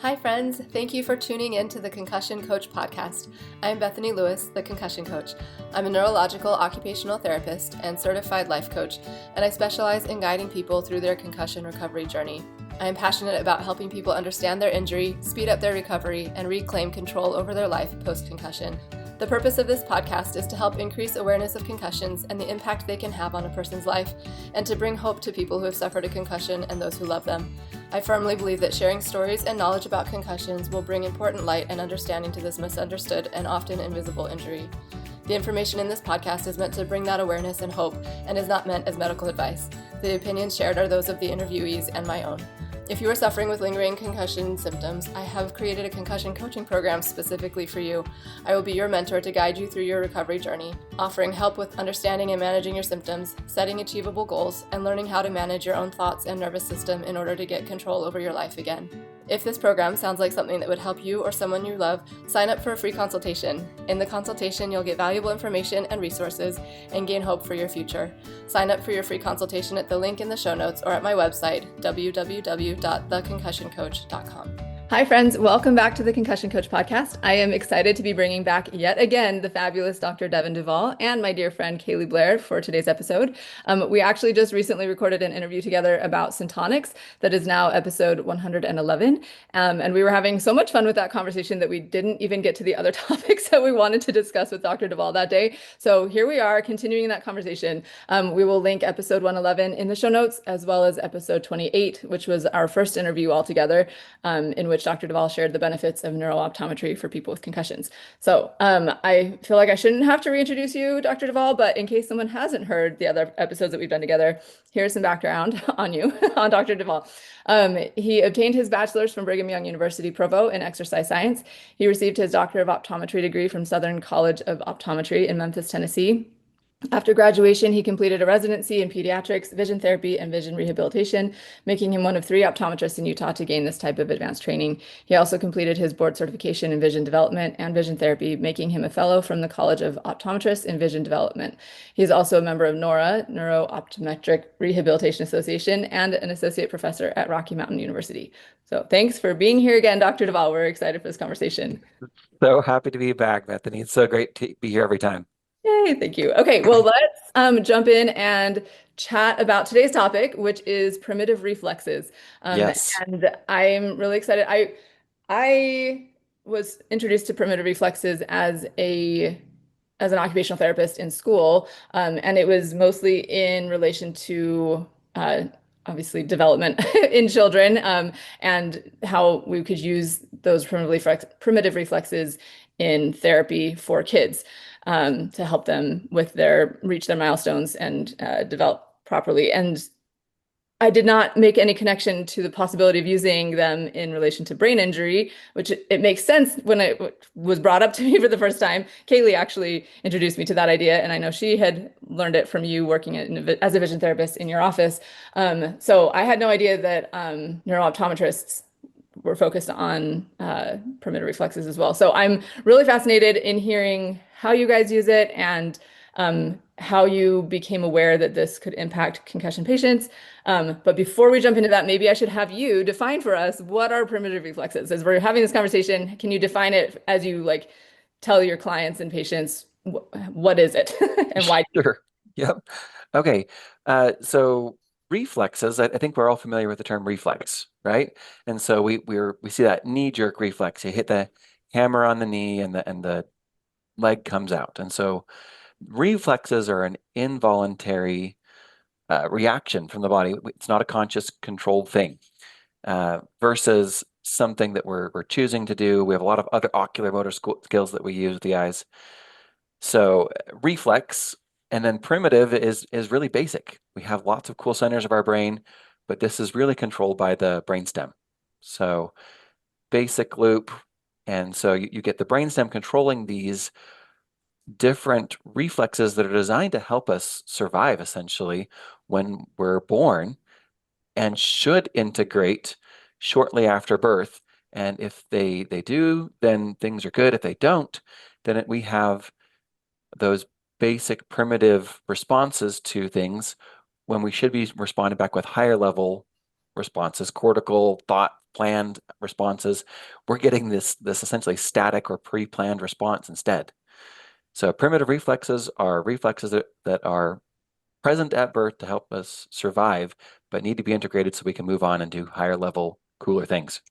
Hi friends, thank you for tuning in to the Concussion Coach podcast. I'm Bethany Lewis, the Concussion Coach. I'm a neurological occupational therapist and certified life coach, and I specialize in guiding people through their concussion recovery journey. I am passionate about helping people understand their injury, speed up their recovery, and reclaim control over their life post-concussion. The purpose of this podcast is to help increase awareness of concussions and the impact they can have on a person's life, and to bring hope to people who have suffered a concussion and those who love them. I firmly believe that sharing stories and knowledge about concussions will bring important light and understanding to this misunderstood and often invisible injury. The information in this podcast is meant to bring that awareness and hope and is not meant as medical advice. The opinions shared are those of the interviewees and my own. If you are suffering with lingering concussion symptoms, I have created a concussion coaching program specifically for you. I will be your mentor to guide you through your recovery journey, offering help with understanding and managing your symptoms, setting achievable goals, and learning how to manage your own thoughts and nervous system in order to get control over your life again. If this program sounds like something that would help you or someone you love, sign up for a free consultation. In the consultation, you'll get valuable information and resources and gain hope for your future. Sign up for your free consultation at the link in the show notes or at my website, www.theconcussioncoach.com. Hi friends, welcome back to the Concussion Coach podcast. I am excited to be bringing back yet again the fabulous Dr. Devin Duval and my dear friend Kaylee Blair for today's episode. We actually just recently recorded an interview together about syntonics that is now episode 111. And we were having so much fun with that conversation that we didn't even get to the other topics that we wanted to discuss with Dr. Duval that day. So here we are continuing that conversation. We will link episode 111 in the show notes, as well as episode 28, which was our first interview altogether, in which Dr. Duval shared the benefits of neuro-optometry for people with concussions. So I feel like I shouldn't have to reintroduce you, Dr. Duval, but in case someone hasn't heard the other episodes that we've done together, here's some background on you, on Dr. Duval. He obtained his bachelor's from Brigham Young University, Provo, in exercise science. He received his Doctor of Optometry degree from Southern College of Optometry in Memphis, Tennessee. After graduation, he completed a residency in pediatrics, vision therapy, and vision rehabilitation, making him one of 3 optometrists in Utah to gain this type of advanced training. He also completed his board certification in vision development and vision therapy, making him a fellow from the College of Optometrists in vision development. He is also a member of NORA, Neuro-Optometric Rehabilitation Association, and an associate professor at Rocky Mountain University. So thanks for being here again, Dr. Duval. We're excited for this conversation. So happy to be back, Bethany. It's so great to be here every time. Yay, thank you. Okay, well, let's jump in and chat about today's topic, which is primitive reflexes. Yes. And I'm really excited. I was introduced to primitive reflexes as an occupational therapist in school, and it was mostly in relation to obviously development in children, and how we could use those primitive reflexes in therapy for kids. To help them with reach their milestones and develop properly. And I did not make any connection to the possibility of using them in relation to brain injury, which it makes sense when it was brought up to me for the first time. Kaylee actually introduced me to that idea, and I know she had learned it from you working as a vision therapist in your office. So I had no idea that neuro-optometrists were focused on primitive reflexes as well. So I'm really fascinated in hearing how you guys use it and how you became aware that this could impact concussion patients. But before we jump into that, maybe I should have you define for us what are primitive reflexes. As we're having this conversation, can you define it as you tell your clients and patients what is it and why? Sure. Yep. Okay. So reflexes, I think we're all familiar with the term reflex, right? And so we see that knee-jerk reflex. You hit the hammer on the knee and the leg comes out. And so reflexes are an involuntary reaction from the body. It's not a conscious controlled thing, versus something that we're choosing to do. We have a lot of other ocular motor skills that we use with the eyes. So reflex and then primitive is really basic. We have lots of cool centers of our brain, but this is really controlled by the brainstem. So basic loop. And so you get the brainstem controlling these different reflexes that are designed to help us survive essentially when we're born, and should integrate shortly after birth. And if they do, then things are good. If they don't, then we have those basic primitive responses to things when we should be responding back with higher level responses, cortical, thought, planned responses. We're getting this essentially static or pre-planned response instead. So primitive reflexes are reflexes that are present at birth to help us survive, but need to be integrated so we can move on and do higher level, cooler things.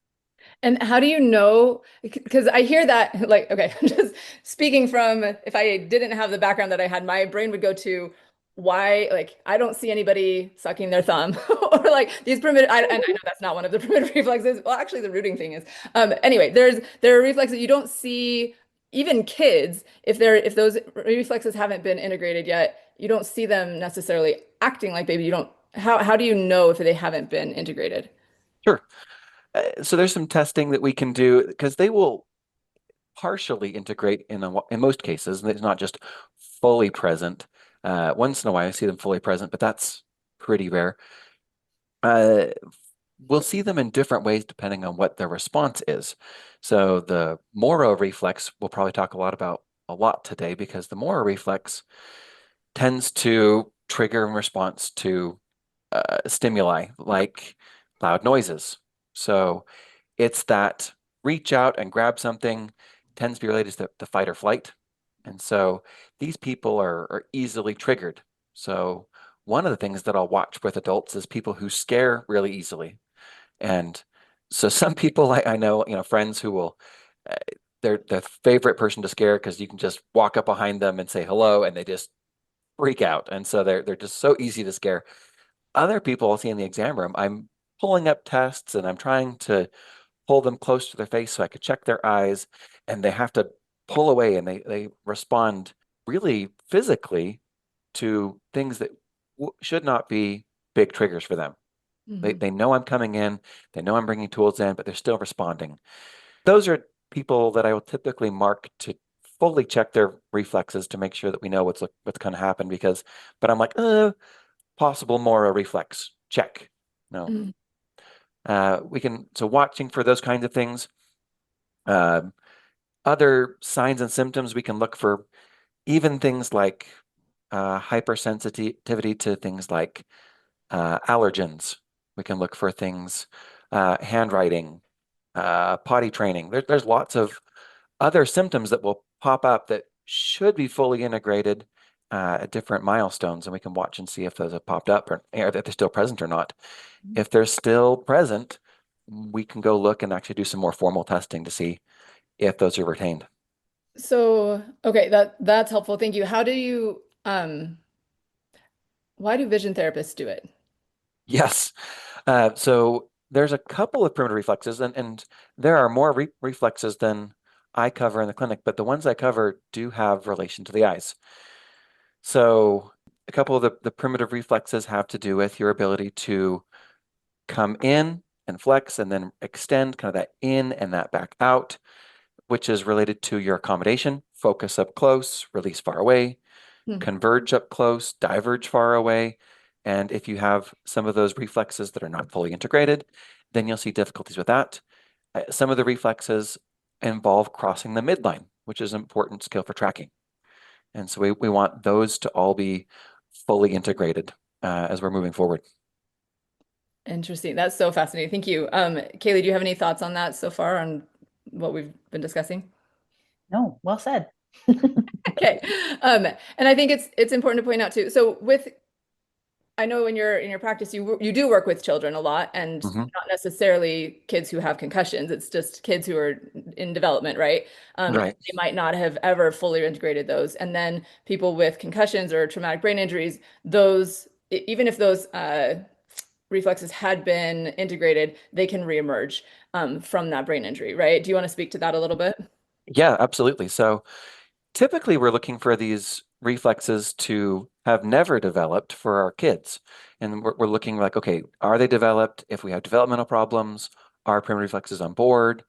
And how do you know? Because I hear that, like, okay, just speaking from if I didn't have the background that I had, my brain would go to why, like, I don't see anybody sucking their thumb or like these primitive, and I know that's not one of the primitive reflexes. Well, actually, the rooting thing is. Anyway, there are reflexes you don't see, even kids, if those reflexes haven't been integrated yet, you don't see them necessarily acting like baby. You don't, how do you know if they haven't been integrated? Sure. So there's some testing that we can do because they will partially integrate in most cases, and it's not just fully present. Once in a while, I see them fully present, but that's pretty rare. Uh, we'll see them in different ways depending on what their response is. So the Moro reflex we'll probably talk a lot today because the Moro reflex tends to trigger in response to stimuli like loud noises. So it's that reach out and grab something tends to be related to fight or flight. And so these people are easily triggered. So one of the things that I'll watch with adults is people who scare really easily. And so some people I know, friends who will, uh, they're the favorite person to scare because you can just walk up behind them and say hello and they just freak out. And so they're just so easy to scare. Other people I'll see in the exam room, I'm pulling up tests and I'm trying to pull them close to their face so I could check their eyes, and they have to pull away and they respond really physically to things that should not be big triggers for them. Mhm. They know I'm coming in, they know I'm bringing tools in, but they're still responding. Those are people that I will typically mark to fully check their reflexes to make sure that we know what's going to happen but I'm like, possible Mora reflex, check. No. Mhm. So watching for those kinds of things. Um, Other signs and symptoms, we can look for even things like hypersensitivity to things like allergens. We can look for things, handwriting, potty training. There's lots of other symptoms that will pop up that should be fully integrated at different milestones, and we can watch and see if those have popped up or if they're still present or not. If they're still present, we can go look and actually do some more formal testing to see if those are retained. So, okay, that's helpful. Thank you. How do you why do vision therapists do it? Yes. So there's a couple of primitive reflexes, and there are more reflexes than I cover in the clinic, but the ones I cover do have relation to the eyes. So a couple of the primitive reflexes have to do with your ability to come in and flex and then extend kind of that in and that back out, which is related to your accommodation, focus up close, release far away, Hmm. converge up close, diverge far away. And if you have some of those reflexes that are not fully integrated, then you'll see difficulties with that. Some of the reflexes involve crossing the midline, which is an important skill for tracking. And so we want those to all be fully integrated as we're moving forward. Interesting. That's so fascinating. Thank you. Kaylee, do you have any thoughts on that so far on what we've been discussing? No, well said. Okay. And I think it's important to point out too. So with I know in your practice you do work with children a lot and Mhm. not necessarily kids who have concussions. It's just kids who are in development, right? Right. They might not have ever fully integrated those. And then people with concussions or traumatic brain injuries, those even if those reflexes had been integrated, they can reemerge from that brain injury, right? Do you want to speak to that a little bit? Yeah, absolutely. So typically we're looking for these reflexes to have never developed for our kids. And we're looking like, okay, are they developed? If we have developmental problems, are primitive reflexes on board?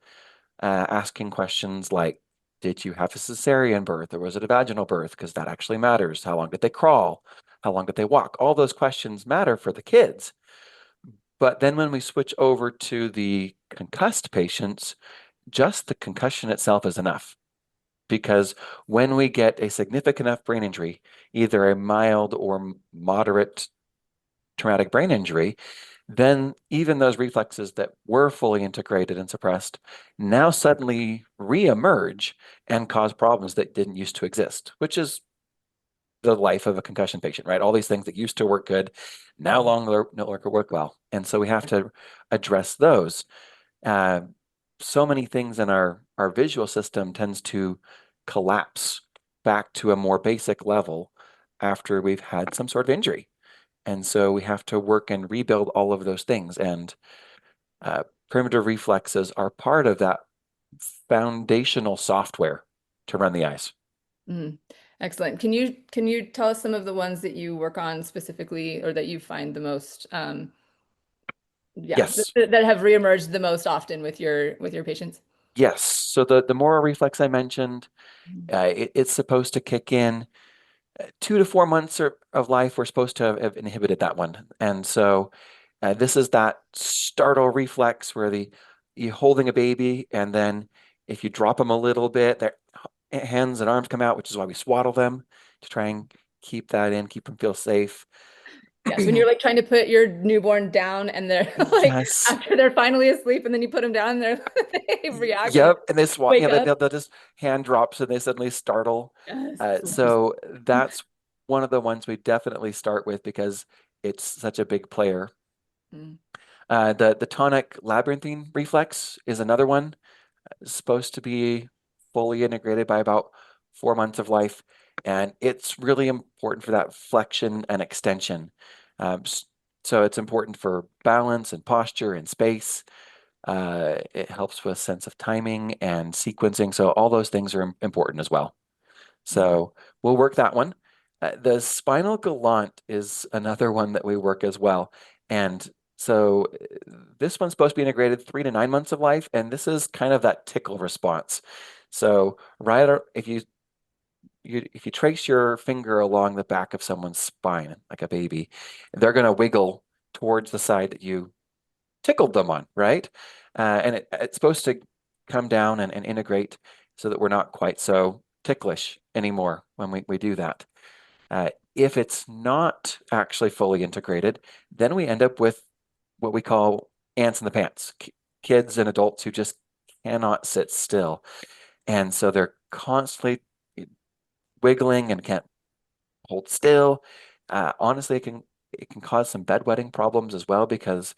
Asking questions like, did you have a cesarean birth or was it a vaginal birth? Because that actually matters. How long did they crawl? How long did they walk? All those questions matter for the kids. But then when we switch over to the concussed patients, just the concussion itself is enough. Because when we get a significant enough brain injury, either a mild or moderate traumatic brain injury, then even those reflexes that were fully integrated and suppressed now suddenly reemerge and cause problems that didn't used to exist, which is the life of a concussion patient, right? All these things that used to work good now no longer work well. And so we have to address those. Uh, so many things in our visual system tends to collapse back to a more basic level after we've had some sort of injury. And so we have to work and rebuild all of those things. And primitive reflexes are part of that foundational software to run the eyes. Mm. Excellent. Can you tell us some of the ones that you work on specifically, or that you find the most, yeah, Yes. that have reemerged the most often with your patients? Yes. So the moral reflex I mentioned, it's supposed to kick in 2 to 4 months of life. We're supposed to have inhibited that one. And so this is that startle reflex where you're holding a baby, and then if you drop them a little bit, their hands and arms come out, which is why we swaddle them to try and keep that in, keep them feel safe. Yes, when you're like trying to put your newborn down and they're like Yes. after they're finally asleep and then you put them down, they react and they Yep. And they swat, wake up. they'll just hand drops and they suddenly startle. Yes. So that's one of the ones we definitely start with because it's such a big player. Mm. The tonic labyrinthine reflex is another one. It's supposed to be fully integrated by about 4 months of life, and it's really important for that flexion and extension. So it's important for balance and posture and space. It helps with sense of timing and sequencing. So all those things are important as well. So we'll work that one. The spinal galant is another one that we work as well. And so this one's supposed to be integrated 3 to 9 months of life, and this is kind of that tickle response. So if you trace your finger along the back of someone's spine, like a baby, they're going to wiggle towards the side that you tickled them on, right? And it's supposed to come down and integrate so that we're not quite so ticklish anymore when we do that. If it's not actually fully integrated, then we end up with what we call ants in the pants, kids and adults who just cannot sit still. And so they're constantly wiggling and can't hold still. Honestly, it can cause some bedwetting problems as well because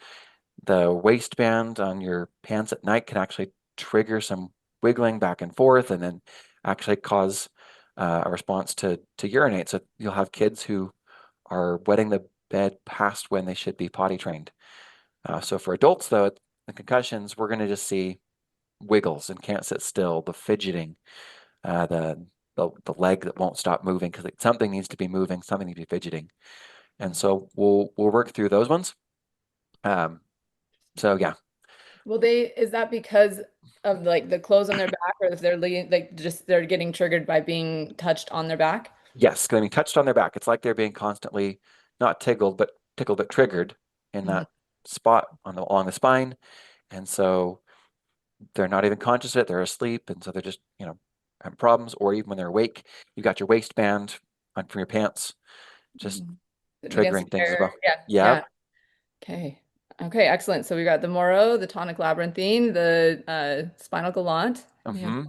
the waistband on your pants at night can actually trigger some wiggling back and forth and then actually cause a response to urinate. So you'll have kids who are wetting the bed past when they should be potty trained. So for adults, though, the concussions, we're going to just see wiggles and can't sit still, the fidgeting, the leg that won't stop moving because something needs to be moving, something needs to be fidgeting. And so we'll work through those ones. So yeah. Is that because of like the clothes on their back, or if they're like just they're getting triggered by being touched on their back? Yes, going to be touched on their back. It's like they're being constantly not tickled, but triggered in Mhm. that spot along the spine. And so they're not even conscious of it. They're asleep. And so they're just, having problems. Or even when they're awake, you got your waistband on from your pants, just Mhm. Against triggering the things as chair. well. Yeah. Yeah. Yep. Okay. Okay, excellent. So we got the Moro, the tonic labyrinthine, the spinal galant. Yeah. Mm-hmm.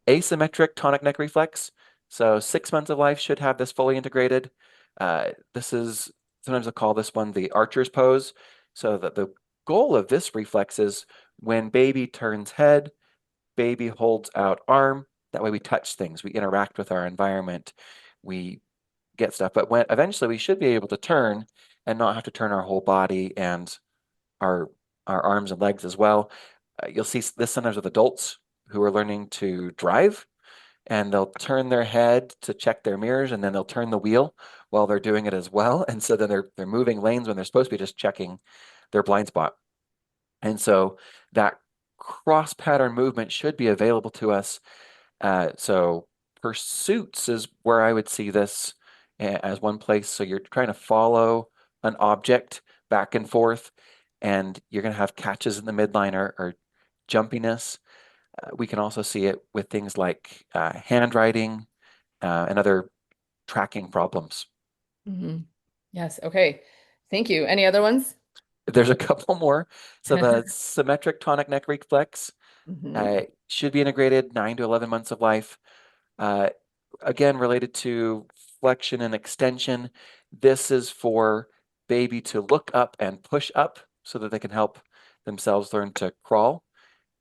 Asymmetric tonic neck reflex. So 6 months of life should have this fully integrated. This is sometimes I call this one the archer's pose. So that the goal of this reflex is when baby turns head, baby holds out arm. That way we touch things, we interact with our environment, we get stuff. But when eventually we should be able to turn and not have to turn our whole body and our arms and legs as well. You'll see this sometimes with adults who are learning to drive, and they'll turn their head to check their mirrors, and then they'll turn the wheel while they're doing it as well. And so then they're moving lanes when they're supposed to be just checking their blind spot. And so that cross pattern movement should be available to us. So pursuits is where I would see this as one place. So you're trying to follow an object back and forth, and you're going to have catches in the midline or jumpiness. We can also see it with things like handwriting and other tracking problems. Hmm. Yes. Okay. Thank you. Any other ones? there's a couple more. So the symmetric tonic neck reflex Mhm. should be integrated 9 to 11 months of life. Uh, again, related to flexion and extension. This is for baby to look up and push up so that they can help themselves learn to crawl,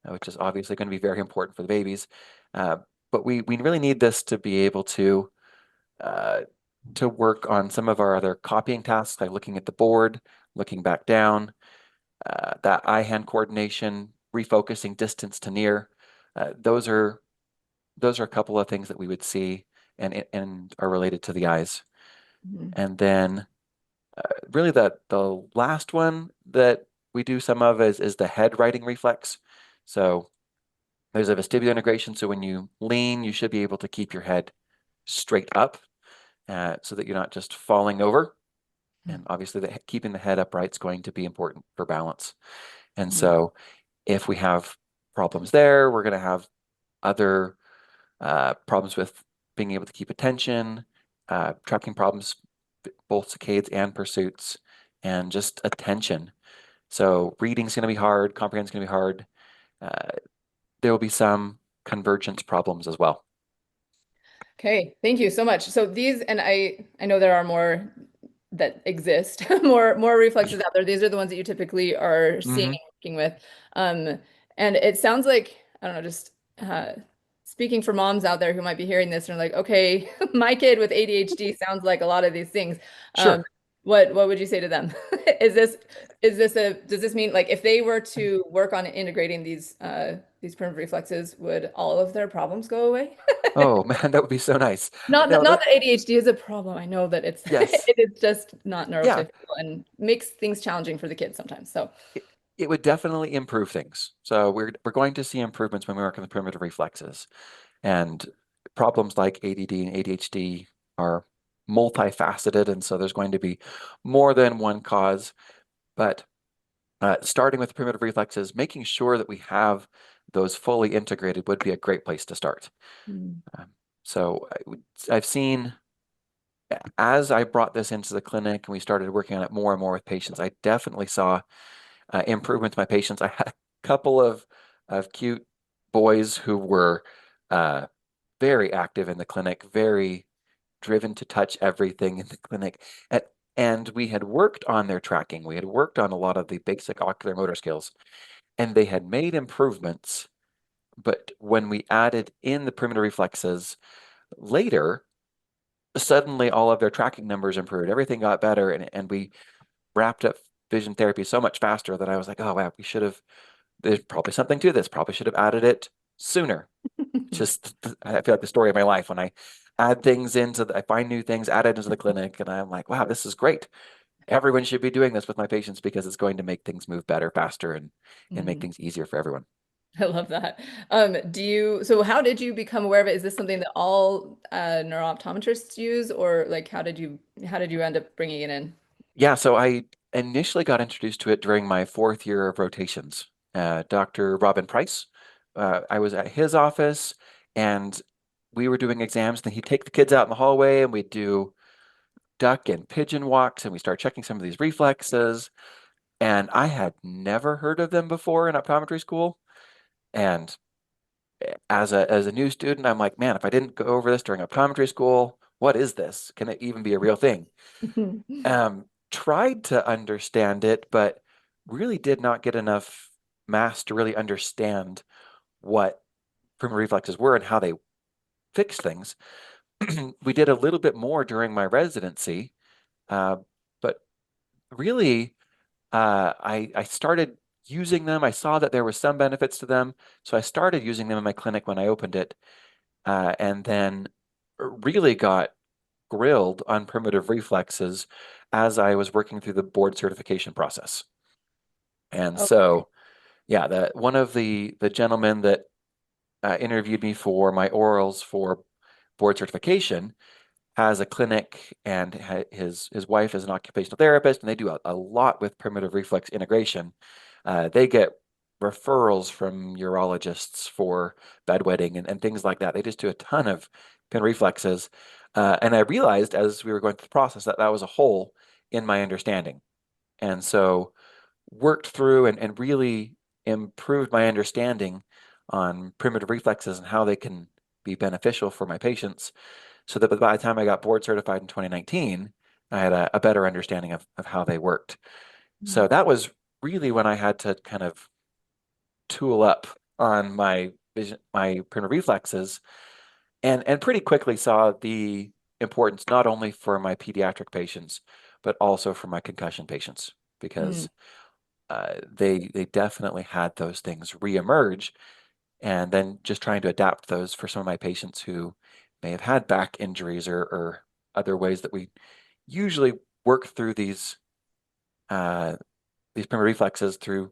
which is obviously going to be very important for the babies. Uh, but we really need this to be able uh, to work on some of our other copying tasks, like looking at the board, looking back down, that eye-hand coordination, refocusing distance to near. Those are a couple of things that we would see and are related to the eyes. Mhm. And then really the last one that we do some of is the head righting reflex. So there's a vestibular integration. So when you lean, you should be able to keep your head straight up so that you're not just falling over. And obviously keeping the head upright is going to be important for balance. And Mhm. so if we have problems there, we're going to have other problems with being able to keep attention, tracking problems, both saccades and pursuits, and just attention. So reading's going to be hard, comprehension's going to be hard. There will be some convergence problems as well. Okay, thank you so much. So these, and I know there are more that exist, more reflexes out there. These are the ones that you typically are seeing Mm-hmm. and working with. Um, and it sounds like, I don't know, just speaking for moms out there who might be hearing this and are like, okay, my kid with ADHD sounds like a lot of these things. Um, Sure. what would you say to them? Is this does this mean like if they were to work on integrating these primitive reflexes, would all of their problems go away? Oh man, that would be so nice. Not No, that ADHD is a problem. I know that it's yes. it is just not Yeah, neurotypical and makes things challenging for the kids sometimes. So, it would definitely improve things. So we're going to see improvements when we work on the primitive reflexes. And problems like ADD and ADHD are multifaceted, and so there's going to be more than one cause. But starting with primitive reflexes, making sure that we have those fully integrated would be a great place to start. mm, Um, so I've seen, as I brought this into the clinic and we started working on it more and more with patients, I definitely saw improvements in my patients. I had a couple of cute boys who were uh, very active in the clinic, very driven to touch everything in the clinic. And we had worked on their tracking. We had worked on a lot of the basic ocular motor skills, and they had made improvements. But when we added in the primitive reflexes later, suddenly all of their tracking numbers improved. Everything got better, and we wrapped up vision therapy so much faster that I was like, oh, wow, we should have, there's probably something to this. Probably should have added it sooner. Just, I feel like the story of my life when I add things I find new things, add it into the clinic, and I'm like, wow, this is great. Everyone should be doing this with my patients because it's going to make things move better, faster, and make mm, things easier for everyone. I love that. So how did you become aware of it? Is this something that all neuro-optometrists use, or like how did you end up bringing it in? Yeah, so I initially got introduced to it during my 4th year of rotations. Dr. Robin Price, I was at his office and we were doing exams, and he'd take the kids out in the hallway and we'd do duck and pigeon walks and we start checking some of these reflexes. And I had never heard of them before in optometry school. And as a new student, I'm like, man, if I didn't go over this during optometry school, what is this? Can it even be a real thing? Tried to understand it, but really did not get enough mass to really understand what primitive reflexes were and how they fix things. We did a little bit more during my residency, uh, but really, I started using them. I saw that there was some benefits to them, so I started using them in my clinic when I opened it, and then really got grilled on primitive reflexes as I was working through the board certification process. And Okay. so, yeah, one of the gentlemen that interviewed me for my orals for board certification has a clinic, and his wife is an occupational therapist, and they do a lot with primitive reflex integration. They get referrals from urologists for bedwetting and things like that. They just do a ton of pin reflexes. And I realized as we were going through the process that that was a hole in my understanding. And so worked through and really improved my understanding on primitive reflexes and how they can be beneficial for my patients, so that by the time I got board certified in 2019, I had a better understanding of how they worked. So that was really when I had to kind of tool up on my vision, my primitive reflexes, and pretty quickly saw the importance not only for my pediatric patients, but also for my concussion patients, Mm, because they definitely had those things reemerge, and then just trying to adapt those for some of my patients who may have had back injuries or other ways that we usually work through these primitive reflexes through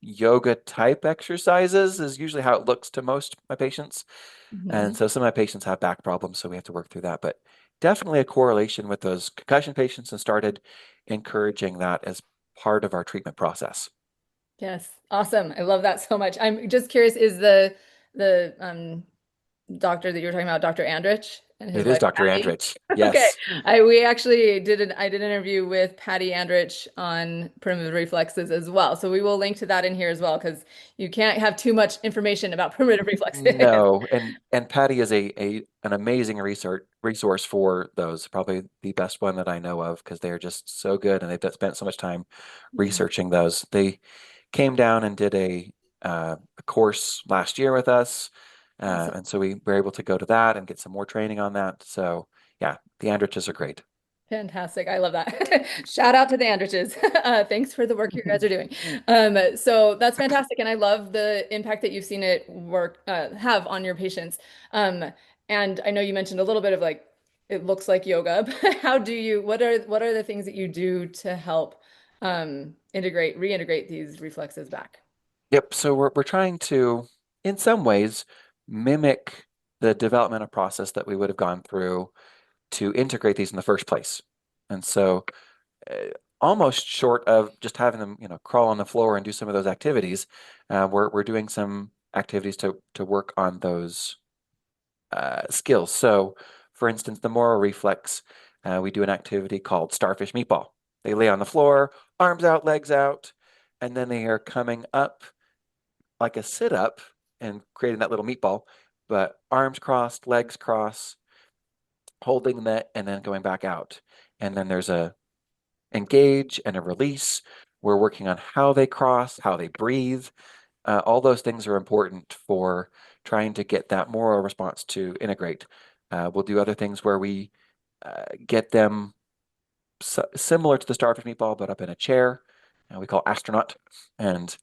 yoga type exercises is usually how it looks to most of my patients. And mhm. so some of my patients have back problems, so we have to work through that. But definitely a correlation with those concussion patients, and started encouraging that as part of our treatment process. Yes, awesome. I love that so much. I'm just curious, is the doctor that you were talking about, Dr. Andrich and his It is wife Dr. Patty? Andrich. Okay. Yes. We actually I did an interview with Patty Andrich on primitive reflexes as well. So we will link to that in here as well, because you can't have too much information about primitive reflexes. No, and Patty is an amazing resource for those. Probably the best one that I know of, because they're just so good and they've spent so much time Yeah, researching those. They came down and did a course last year with us, awesome. and so we were able to go to that and get some more training on that. So yeah, the Andriches are great. Fantastic. I love that. Shout out to the Andriches. Thanks for the work you guys are doing. So that's fantastic. And I love the impact that you've seen it have on your patients. Um, and I know you mentioned a little bit of like, it looks like yoga, but what are the things that you do to help reintegrate these reflexes back? Yep. So we're trying to, in some ways, mimic the developmental process that we would have gone through to integrate these in the first place. And so, uh, almost short of just having them, crawl on the floor and do some of those activities, we're doing some activities to work on those skills. So, for instance, the moral reflex, we do an activity called starfish meatball. They lay on the floor, arms out, legs out, and then they are coming up like a sit up and creating that little meatball, but arms crossed, legs crossed, holding that, and then going back out. And then there's a engage and a release. We're working on how they cross, how they breathe. All those things are important for trying to get that moral response to integrate. We'll do other things where we get them similar to the starfish meatball, but up in a chair. We call astronaut, and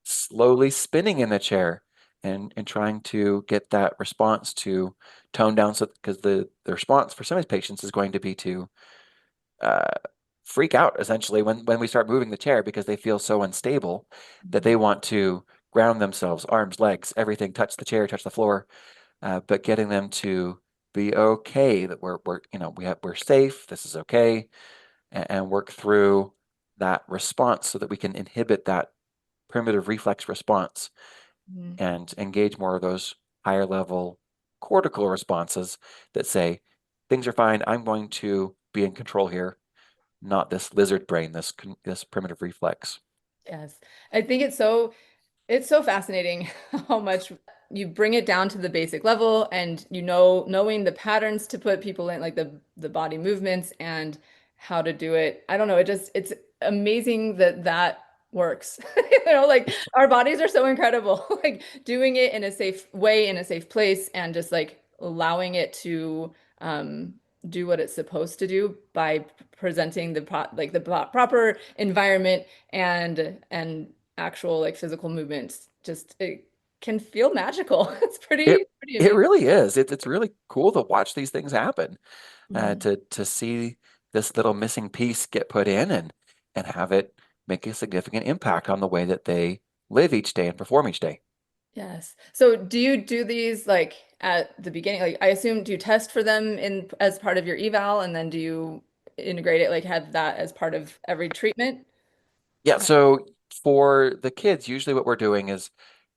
slowly spinning in the chair and trying to get that response to tone down. So, because the response for some of these patients is going to be to uh, freak out essentially when we start moving the chair, because they feel so unstable that they want to ground themselves, arms, legs, everything, touch the chair, touch the floor, but getting them to be okay, that we're safe, this is okay, and work through that response so that we can inhibit that primitive reflex response Mhm. and engage more of those higher level cortical responses that say, things are fine, I'm going to be in control here, not this lizard brain, this primitive reflex. Yes. I think it's so fascinating how much you bring it down to the basic level, and knowing the patterns to put people in, like the body movements and how to do it. I don't know, it's amazing that that works. Like our bodies are so incredible. Like doing it in a safe way, in a safe place, and just like allowing it to um do what it's supposed to do by presenting the proper environment and actual like physical movements. Just it can feel magical. It's It pretty it amazing. really is. It's really cool to watch these things happen, Mhm. to see this little missing piece get put in and have it make a significant impact on the way that they live each day and perform each day. Yes. So do you do these like at the beginning? Like I assume, do you test for them in as part of your eval, and then do you integrate it, like have that as part of every treatment? Yeah, so for the kids, usually what we're doing is,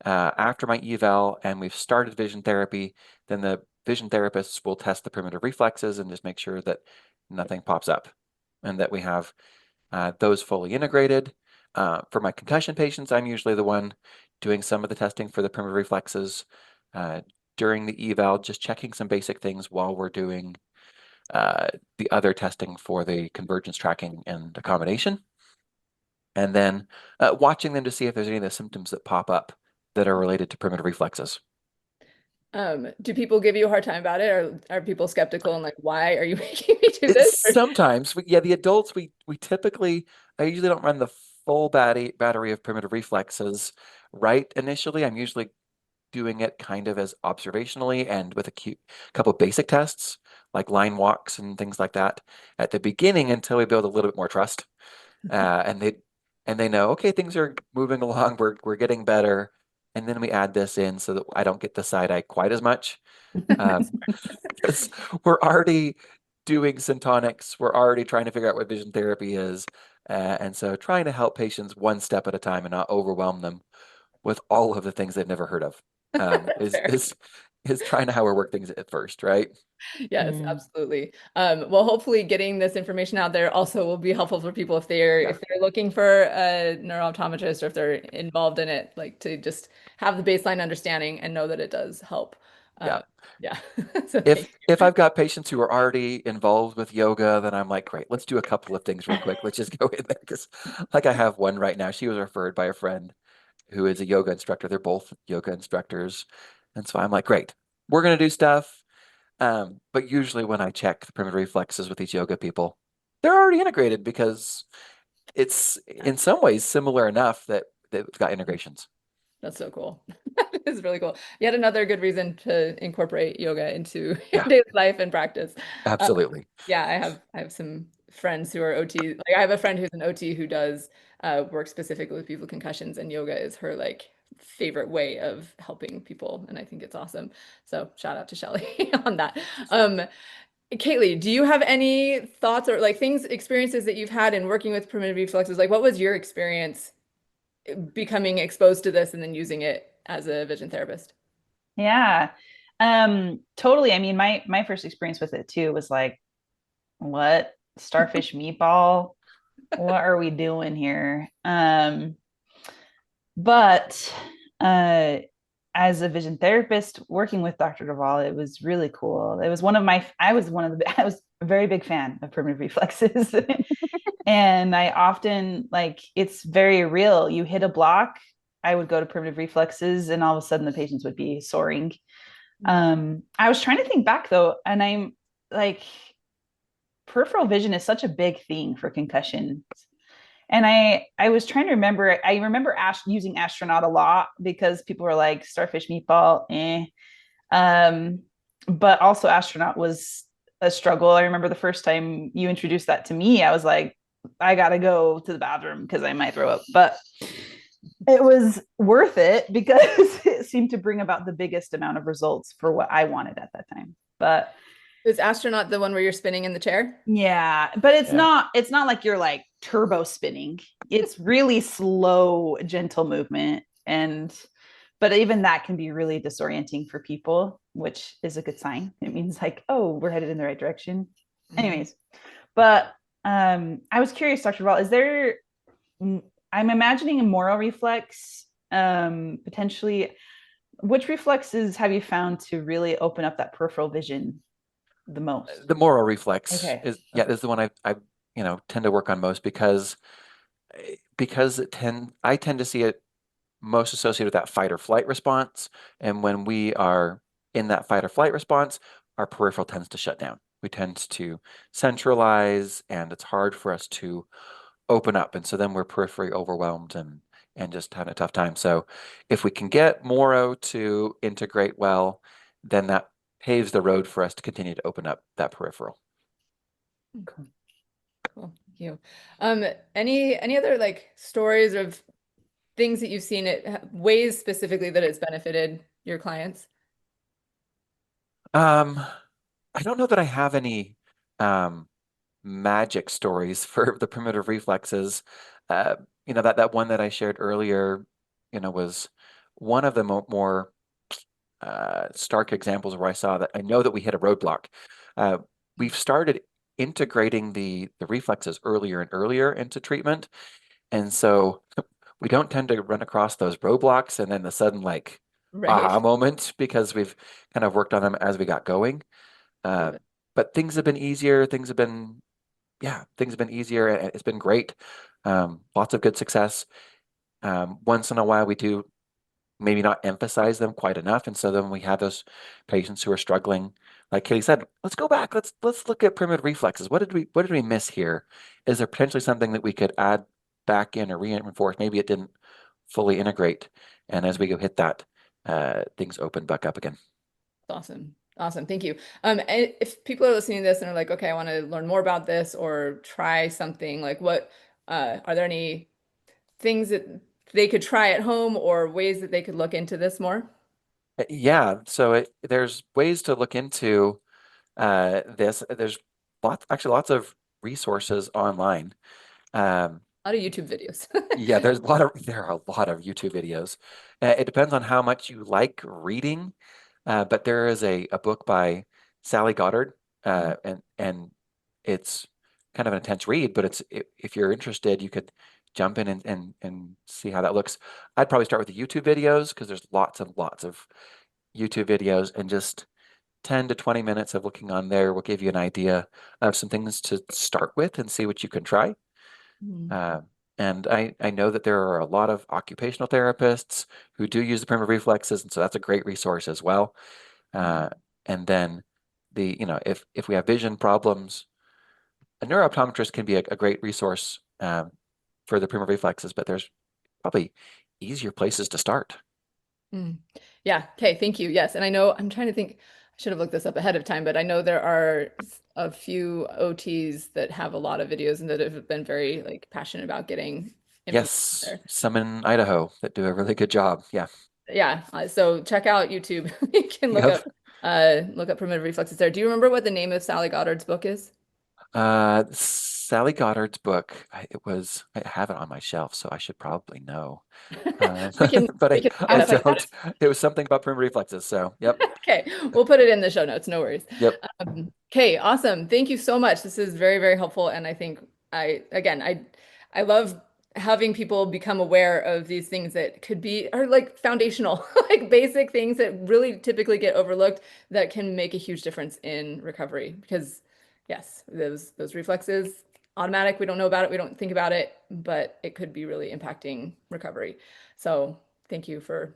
after my eval and we've started vision therapy, then the vision therapists will test the primitive reflexes and just make sure that nothing pops up and that we have those fully integrated. For my concussion patients, I'm usually the one doing some of the testing for the primitive reflexes. During the eval, just checking some basic things while we're doing the other testing for the convergence tracking and accommodation. And then watching them to see if there's any of the symptoms that pop up that are related to primitive reflexes. Do people give you a hard time about it, or are people skeptical and like, why are you making me do this? Sometimes, yeah, the adults, we typically, I usually don't run the full battery of primitive reflexes right initially. I'm usually doing it kind of as observationally and with a couple of basic tests like line walks and things like that at the beginning until we build a little bit more trust. And they know, okay, things are moving along, we're getting better. And then we add this in so that I don't get the side eye quite as much. Because we're already doing syntonics, we're already trying to figure out what vision therapy is. And so trying to help patients one step at a time and not overwhelm them with all of the things they've never heard of is trying to how we work things at first, right? Yes, absolutely. Well, hopefully getting this information out there also will be helpful for people if they're looking for a neuro-optometrist or if they're involved in it, like to just have the baseline understanding and know that it does help. Yeah. Yeah. So If thank you. I've got patients who are already involved with yoga, then I'm like, great, let's do a couple of things real quick. Let's just go in there because like I have one right now. She was referred by a friend who is a yoga instructor. They're both yoga instructors. And so I'm like, great, we're going to do stuff. But usually when I check the primitive reflexes with these yoga people, they're already integrated because it's in some ways similar enough that it's got integrations. That's so cool. That is really cool. Yet another good reason to incorporate yoga into your Yeah, daily life and practice. absolutely. Yeah, I have some friends who are OT. Like I have a friend who's an OT who does work specifically with people with concussions, and yoga is her like favorite way of helping people, and I think it's awesome. So shout out to Shelly on that. Kaylee, do you have any thoughts or like things, experiences that you've had in working with primitive reflexes? Like what was your experience becoming exposed to this and then using it as a vision therapist? Yeah. Totally. I mean, my first experience with it too was like, what? Starfish meatball? What are we doing here? But as a vision therapist working with Dr. Duval, it was really cool. It was I was I was a very big fan of primitive reflexes. And I often like it's very real. You hit a block, I would go to primitive reflexes, and all of a sudden the patients would be soaring. I was trying to think back though, and I'm like, peripheral vision is such a big thing for concussions. And I was trying to remember. I remember using astronaut a lot because people were like starfish meatball, eh. Um, but also astronaut was a struggle. I remember the first time you introduced that to me, I was like, I gotta go to the bathroom because I might throw up. But it was worth it because it seemed to bring about the biggest amount of results for what I wanted at that time. But Is astronaut the one where you're spinning in the chair? yeah, but Yeah. it's not like you're like turbo spinning. It's really slow, gentle movement. And but even that can be really disorienting for people, which is a good sign. It means like, oh, we're headed in the right direction. Anyways, but I was curious, Dr. Duval, is there I'm imagining a moral reflex, potentially. Which reflexes have you found to really open up that peripheral vision the most? The moral reflex Okay. is the one I tend to work on most because I tend to see it most associated with that fight or flight response. And when we are in that fight or flight response, our peripheral tends to shut down. We tend to centralize, and it's hard for us to open up. And so then we're peripherally overwhelmed and just having a tough time. So if we can get Moro to integrate well, then that paves the road for us to continue to open up that peripheral. Cool. Cool. Thank you. Any other like stories of things that you've seen ways specifically that it's benefited your clients? Um, I don't know that I have any um, magic stories for the primitive reflexes. Uh, that one that I shared earlier, was one of the more stark examples where I saw that I know that we hit a roadblock. We've started integrating the reflexes earlier and earlier into treatment. And so we don't tend to run across those roadblocks and then the sudden like Right. aha moment because we've kind of worked on them as we got going. Love Uh, it. but things have been easier. Things have been easier, and it's been great. Lots of good success. Once in a while, we do maybe not emphasize them quite enough, and so then we have those patients who are struggling. Like Katie said, let's go back. Let's look at primitive reflexes. What did we miss here? Is there potentially something that we could add back in or reinforce? Maybe it didn't fully integrate, and as we go hit that, things open back up again. Awesome. Awesome. Thank you. And if people are listening to this and are like, okay, I want to learn more about this or try something, like what, are there any things that they could try at home or ways that they could look into this more? Yeah, so there's ways to look into this. There's lots of resources online. Um, A lot of YouTube videos. yeah, there are a lot of YouTube videos. It depends on how much you like reading, but there is a book by Sally Goddard, and it's kind of an intense read, but if you're interested, you could jump in and see how that looks. I'd probably start with the YouTube videos because there's lots and lots of YouTube videos, and just 10 to 20 minutes of looking on there will give you an idea of some things to start with and see what you can try. Mhm. Uh, and I know that there are a lot of occupational therapists who do use the primitive reflexes, and so that's a great resource as well. Uh, and then if we have vision problems, a neuro-optometrist can be a great resource for the primitive reflexes, but there's probably easier places to start. Mm. Yeah. Okay. Thank you. Yes. And I know I'm trying to think, I should have looked this up ahead of time, but I know there are a few OTs that have a lot of videos and that have been very like passionate about getting information Yes, there. some in Idaho that do a really good job. Yeah. Yeah. So check out YouTube. You can Yep. look up primitive reflexes there. Do you remember what the name of Sally Goddard's book is? Sally Goddard's book, I have it on my shelf, so I should probably know. We can But we can look I it up. don't. It was something about primitive reflexes. So, yep, Okay, we'll put it in the show notes. No worries. yep. Okay, awesome. Thank you so much. This is very, very helpful. And I think I love having people become aware of these things that could be are like foundational, like basic things that really typically get overlooked that can make a huge difference in recovery. Because yes, those reflexes, automatic, we don't know about it, we don't think about it, but it could be really impacting recovery. So thank you for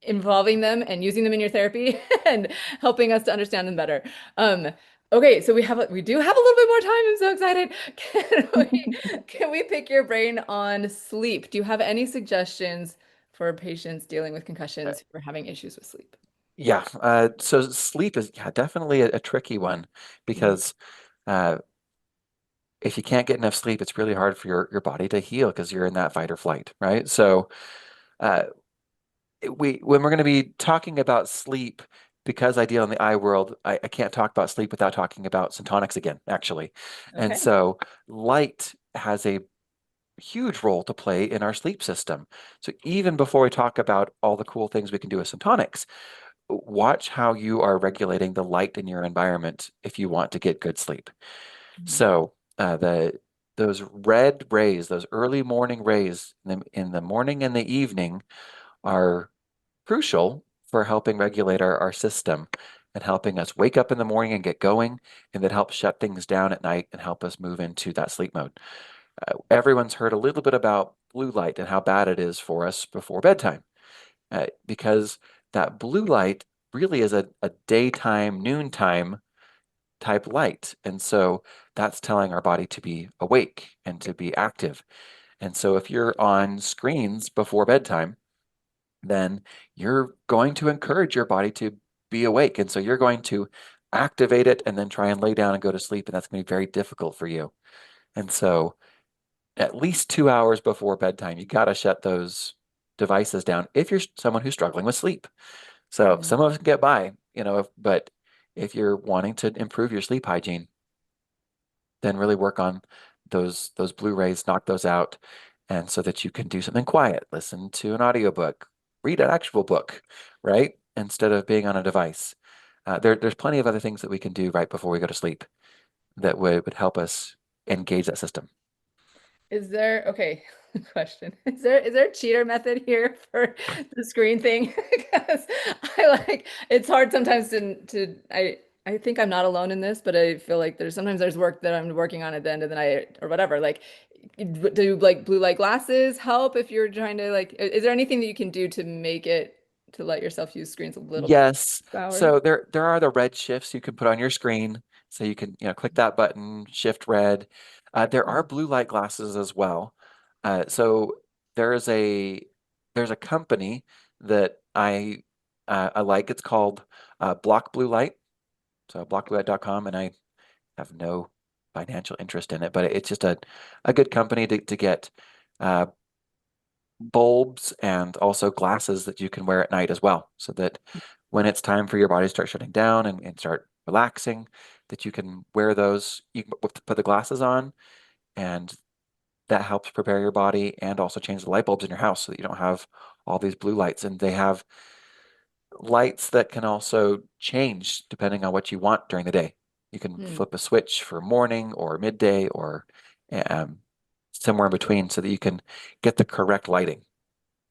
involving them and using them in your therapy and helping us to understand them better. Okay, so we do have a little bit more time. I'm so excited. Can we pick your brain on sleep? Do you have any suggestions for patients dealing with Uh, concussions who are having issues with sleep? Yeah. So sleep is, yeah, definitely a tricky one Mhm. because uh, if you can't get enough sleep, it's really hard for your body to heal because you're in that fight or flight, right? So uh, when we're going to be talking about sleep, because I deal in the eye world, I can't talk about sleep without talking about syntonics again, actually. And Okay. so light has a huge role to play in our sleep system. So even before we talk about all the cool things we can do with syntonics, watch how you are regulating the light in your environment if you want to get good sleep. Mhm. So those red rays, those early morning rays in the morning and the evening are crucial for helping regulate our system and helping us wake up in the morning and get going, and that helps shut things down at night and help us move into that sleep mode. Everyone's heard a little bit about blue light and how bad it is for us before bedtime, because that blue light really is a daytime, noontime type light. And so that's telling our body to be awake and to be active. And so if you're on screens before bedtime, then you're going to encourage your body to be awake. And so you're going to activate it and then try and lay down and go to sleep. And that's going to be very difficult for you. And so at least 2 hours before bedtime, you got to shut those devices down if you're someone who's struggling with sleep. So Yeah. some of us can get by, but if you're wanting to improve your sleep hygiene, then really work on those blue rays, knock those out, and so that you can do something quiet, listen to an audiobook, read an actual book, right? Instead of being on a device. There's plenty of other things that we can do right before we go to sleep that would help us engage that system. Is there, okay, question. Is there a cheater method here for the screen thing? Because it's hard sometimes I think I'm not alone in this, but I feel like there's work that I'm working on at the end of the night or whatever. Like, do like blue light glasses help if you're trying to like, is there anything that you can do to make it to let yourself use screens a little bit Yes. hours? So there are the red shifts you can put on your screen. So you can, click that button, shift red. There are blue light glasses as well. So there is there's a company that I like. It's called Block Blue Light. So blockbluelight.com, and I have no financial interest in it, but it's just a good company to get uh, bulbs and also glasses that you can wear at night as well, so that when it's time for your body to start shutting down and start relaxing, that you can wear those. You can put the glasses on, and that helps prepare your body and also change the light bulbs in your house so that you don't have all these blue lights. And they have lights that can also change depending on what you want during the day. You can Hmm. flip a switch for morning or midday or um, somewhere in between so that you can get the correct lighting.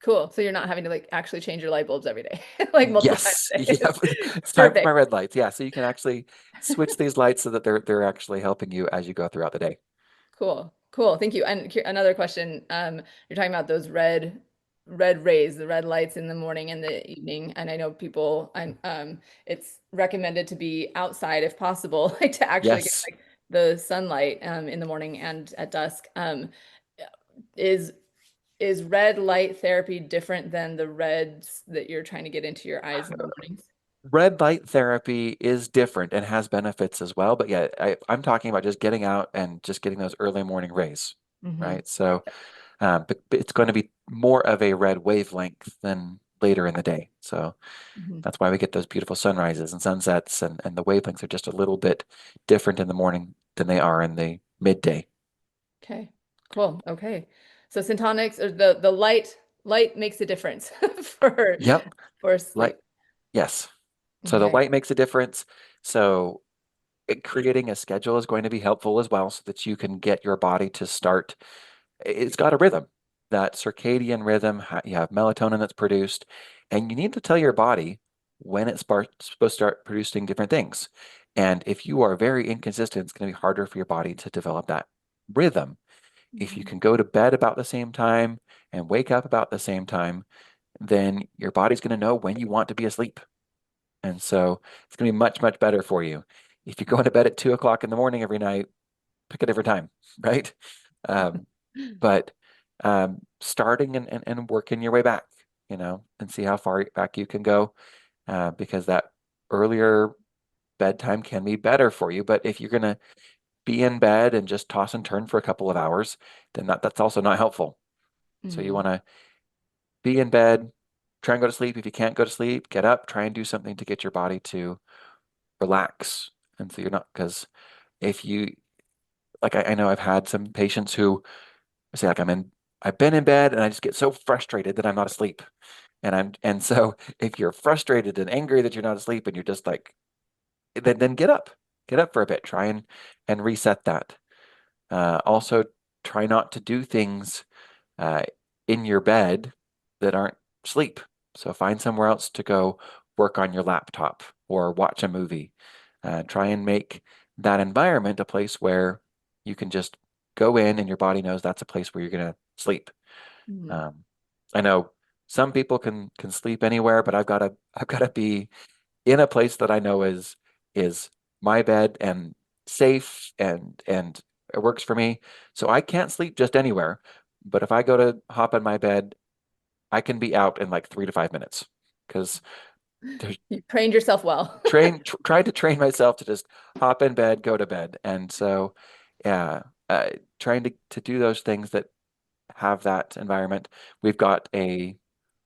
Cool. So you're not having to like actually change your light bulbs every day, like multiple times Yes, a day. yeah, it's time for my Perfect. red lights. Yeah, so you can actually switch these lights so that they're actually helping you as you go throughout the day. Cool. Cool. Thank you. And another question. You're talking about those red rays, the red lights in the morning and the evening. And I know people, it's recommended to be outside if possible, like to actually get Yes. like the sunlight in the morning and at dusk. Is is red light therapy different than the reds that you're trying to get into your eyes in the mornings? Red light therapy is different and has benefits as well, but yeah, I'm talking about just getting out and just getting those early morning rays, Hmm. right? So but it's going to be more of a red wavelength than later in the day. So Hmm. that's why we get those beautiful sunrises and sunsets, and the wavelengths are just a little bit different in the morning than they are in the midday. Okay, cool. Okay. So syntonics or the light makes a difference for Yep. for Light, sleep. yes. So the Okay. light makes a difference. So creating a schedule is going to be helpful as well so that you can get your body to start. It's got a rhythm, that circadian rhythm. You have melatonin that's produced, and you need to tell your body when it's supposed to start producing different things. And if you are very inconsistent, it's going to be harder for your body to develop that rhythm. If you Mhm. can go to bed about the same time and wake up about the same time, then your body's going to know when you want to be asleep. And so it's going to be much, much better for you. If you go into bed at 2 o'clock in the morning every night, pick a different time, right? Um, but starting and working your way back, and see how far back you can go, because that earlier bedtime can be better for you. But if you're going to be in bed and just toss and turn for a couple of hours, then that's also not helpful. So you Mhm. want to be in bed, try and go to sleep. If you can't go to sleep, get up, try and do something to get your body to relax. And so you're not, because if you, like, I know I've had some patients who say, like, I've been in bed and I just get so frustrated that I'm not asleep. And so if you're frustrated and angry that you're not asleep and you're just like, then get up for a bit, try and reset that. Also, try not to do things uh, in your bed that aren't sleep. So find somewhere else to go work on your laptop or watch a movie. Try and make that environment a place where you can just go in and your body knows that's a place where you're going to sleep. Mhm. Um, I know some people can sleep anywhere, but I've got to be in a place that I know is my bed and safe and it works for me. So I can't sleep just anywhere. But if I go to hop in my bed, I can be out in like 3 to 5 minutes because there's You trained yourself well. tried to train myself to just hop in bed, go to bed. And so yeah, trying to do those things that have that environment. We've got a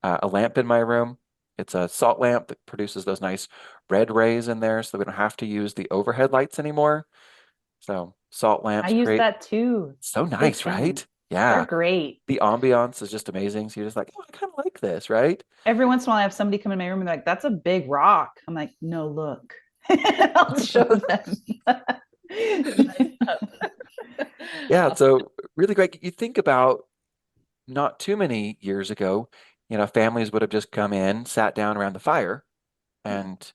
lamp in my room. It's a salt lamp that produces those nice red rays in there, so we don't have to use the overhead lights anymore. So salt I lamps use create that too. so Big nice, fan. right? They're Yeah. great. The ambiance is just amazing. So you're just like, oh, I kind of like this, right? Every once in a while, I have somebody come in my room and they're like, "That's a big rock." I'm like, "No, look." I'll show them. Nice stuff. Yeah, so really great. You think about not too many years ago, families would have just come in, sat down around the fire, Yeah. and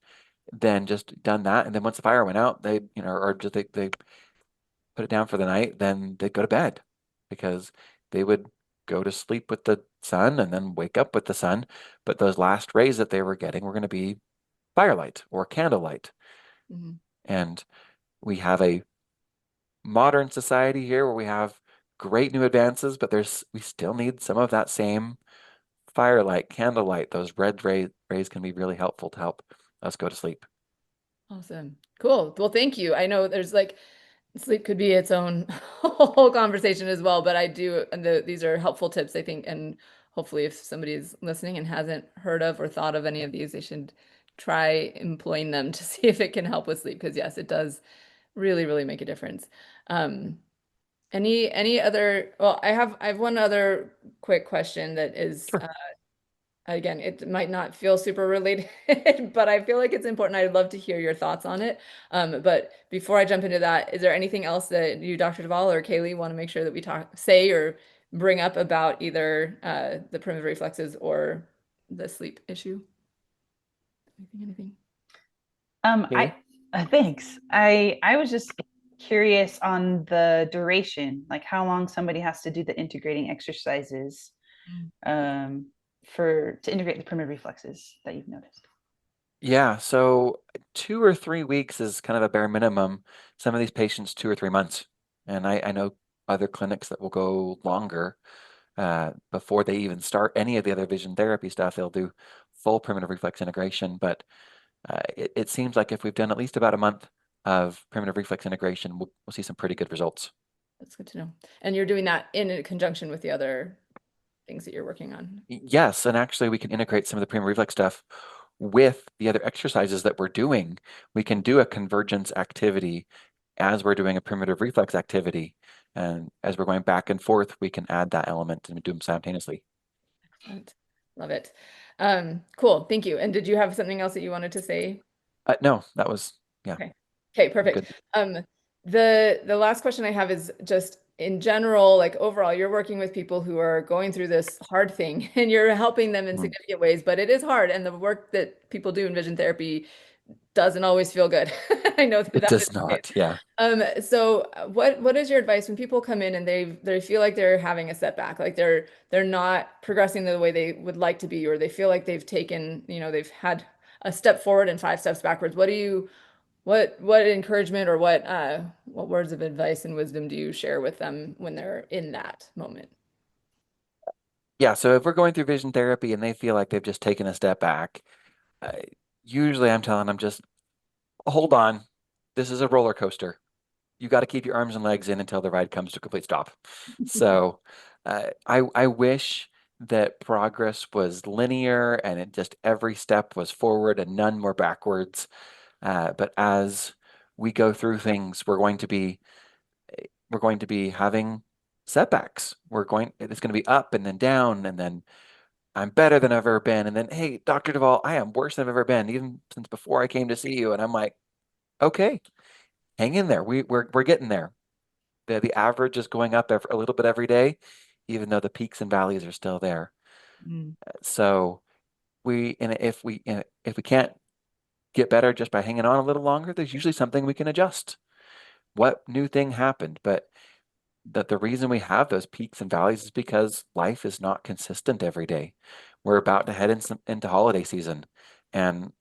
then just done that. And then once the fire went out, or just they put it down for the night, then they'd go to bed because they would go to sleep with the sun and then wake up with the sun. But those last rays that they were getting were going to be firelight or candlelight. Mhm. And we have a modern society here where we have great new advances, but we still need some of that same firelight, candlelight. Those rays can be really helpful to help us go to sleep. Awesome. Cool. Well, thank you. I know there's like sleep could be its own whole conversation as well, but I do, and these are helpful tips, I think, and hopefully if somebody's listening and hasn't heard of or thought of any of these, they should try employing them to see if it can help with sleep, because yes, it does really, really make a difference. Um, any other, well, I have one other quick question that is Sure. again, it might not feel super related, but I feel like it's important. I'd love to hear your thoughts on it. But before I jump into that, is there anything else that you, Dr. Duval or Kaylee, want to make sure that we say or bring up about either the primitive reflexes or the sleep issue? Anything? Kaylee? Thanks. I was just curious on the duration, like how long somebody has to do the integrating exercises um, to integrate the primitive reflexes that you've noticed. Yeah, so 2 or 3 weeks is kind of a bare minimum. Some of these patients, 2 or 3 months. And I know other clinics that will go longer before they even start any of the other vision therapy stuff. They'll do full primitive reflex integration. But it seems like if we've done at least about a month of primitive reflex integration, we'll see some pretty good results. That's good to know. And you're doing that in conjunction with the other things that you're working on. Yes, and actually we can integrate some of the primitive reflex stuff with the other exercises that we're doing. We can do a convergence activity as we're doing a primitive reflex activity. And as we're going back and forth, we can add that element and do them simultaneously. Excellent. Love it. Cool. Thank you. And did you have something else that you wanted to say? No, that was, yeah, Okay. Okay, perfect. good. The last question I have is just in general, like overall, you're working with people who are going through this hard thing and you're helping them in Mm. significant ways, but it is hard. And the work that people do in vision therapy doesn't always feel good. I know that It that is does the case. not, yeah. So what is your advice when people come in and they feel like they're having a setback, like they're not progressing the way they would like to be, or they feel like they've taken, they've had a step forward and 5 steps backwards. What encouragement or what words of advice and wisdom do you share with them when they're in that moment? Yeah, so if we're going through vision therapy and they feel like they've just taken a step back, uh, usually I'm telling them just hold on. This is a roller coaster. You got to keep your arms and legs in until the ride comes to a complete stop. So I wish that progress was linear and it just every step was forward and none more backwards. But as we go through things, we're going to be having setbacks. It's going to be up and then down and then I'm better than I've ever been. And then, hey, Dr. Duval, I am worse than I've ever been, even since before I came to see you. And I'm like, okay, hang in there. We're getting there. The average is going up a little bit every day, even though the peaks and valleys are still there. Mm. So if we can't get better just by hanging on a little longer, there's usually something we can adjust. What new thing happened? But the reason we have those peaks and valleys is because life is not consistent every day. We're about to head into holiday season, and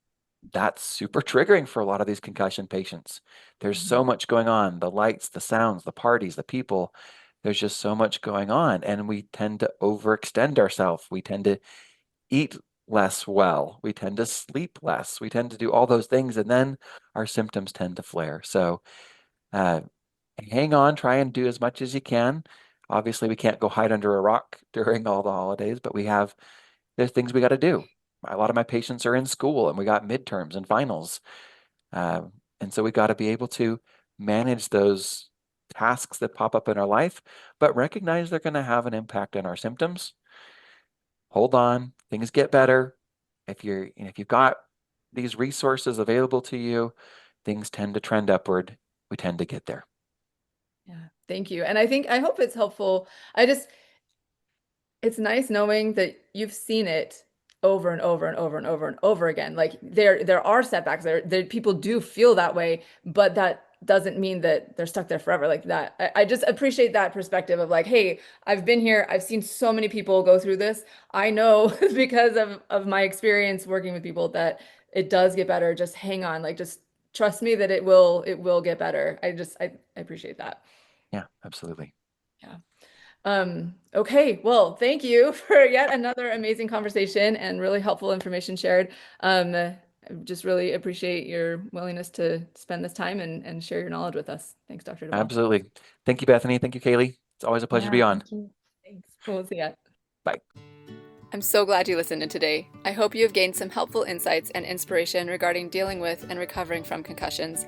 that's super triggering for a lot of these concussion patients. There's so much going on, the lights, the sounds, the parties, the people. There's just so much going on, and we tend to overextend ourselves. We tend to eat less well. We tend to sleep less. We tend to do all those things, and then our symptoms tend to flare. So uh, hang on, try and do as much as you can. Obviously, we can't go hide under a rock during all the holidays, but there's things we got to do. A lot of my patients are in school and we got midterms and finals. Uh, and so we got to be able to manage those tasks that pop up in our life, but recognize they're going to have an impact on our symptoms. Hold on, things get better. If you've got these resources available to you, things tend to trend upward. We tend to get there. Yeah. Thank you. And I hope it's helpful. It's nice knowing that you've seen it over and over and over and over and over again. Like there are setbacks there people do feel that way, but that doesn't mean that they're stuck there forever like that. I just appreciate that perspective of like, hey, I've been here. I've seen so many people go through this. I know because of my experience working with people that it does get better. Just hang on. Like just trust me that it will get better. I appreciate that. Yeah, absolutely. Yeah. Okay, well, thank you for yet another amazing conversation and really helpful information shared. I just really appreciate your willingness to spend this time and share your knowledge with us. Thanks, Dr. Duval. Absolutely. Thank you, Bethany. Thank you, Kaylee. It's always a pleasure to be on. Thank you. Thanks. We'll see ya. Bye. I'm so glad you listened in today. I hope you have gained some helpful insights and inspiration regarding dealing with and recovering from concussions.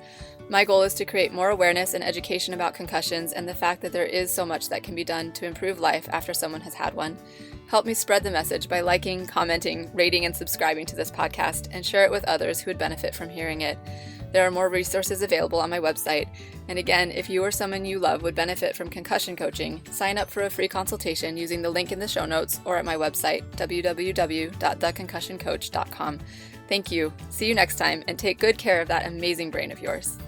My goal is to create more awareness and education about concussions and the fact that there is so much that can be done to improve life after someone has had one. Help me spread the message by liking, commenting, rating, and subscribing to this podcast, and share it with others who would benefit from hearing it. There are more resources available on my website. And again, if you or someone you love would benefit from concussion coaching, sign up for a free consultation using the link in the show notes or at my website, www.theconcussioncoach.com. Thank you. See you next time, and take good care of that amazing brain of yours.